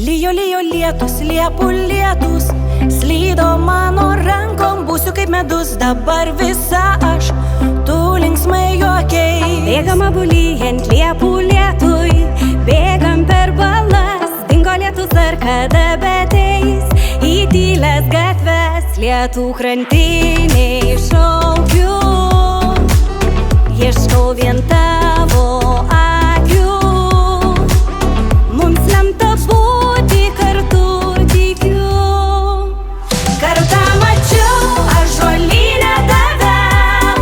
Lijo, lijo lietus, liepų lietus, slydo mano rankom, būsiu kaip medus, dabar visa aš, tu linksmai juokiais. Bėgam abu lyjant liepų lietui, bėgam per balas, dingo lietus ar kada beteis, į tylias gatves, lietų krantiniai šaukiu, ieškau vien tavo akių, mums lemta būti kartu, tikiu. Kartą mačiau ąžuolyne tave,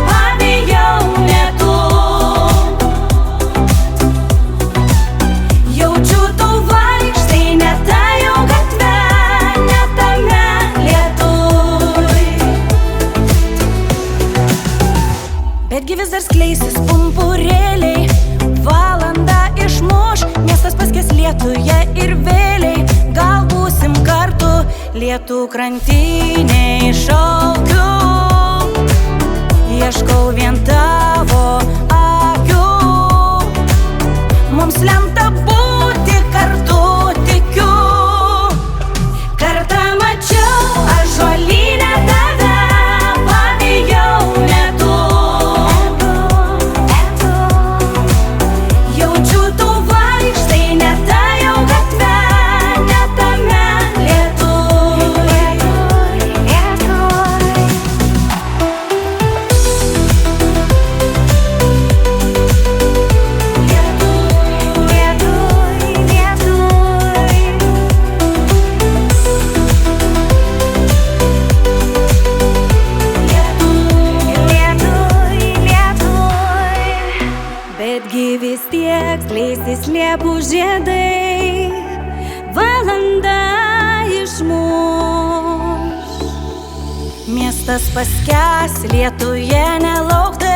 pabijau lietų, jaučiu tu vaikštai ne ta jau gatve, ne tame lietuj. Betgi vis dar skleisis pumpurėliai, valanda išmuš, miestas paskės lietuje ir vėliai, gal būsim kartu, lietų krantiniai šaukiu, ieškau vien tavo akių, mums lemta būti kartu, tikiu. Kartą mačiau ąžuolyne tave, pabijau lietų, jaučiu tu vaikštai ne ta jau gatve, ne tame lietuj. Betgi vis tiek skleisis liepų žiedai, valanda išmuš. Miestas paskęs lietuje nelaukdami.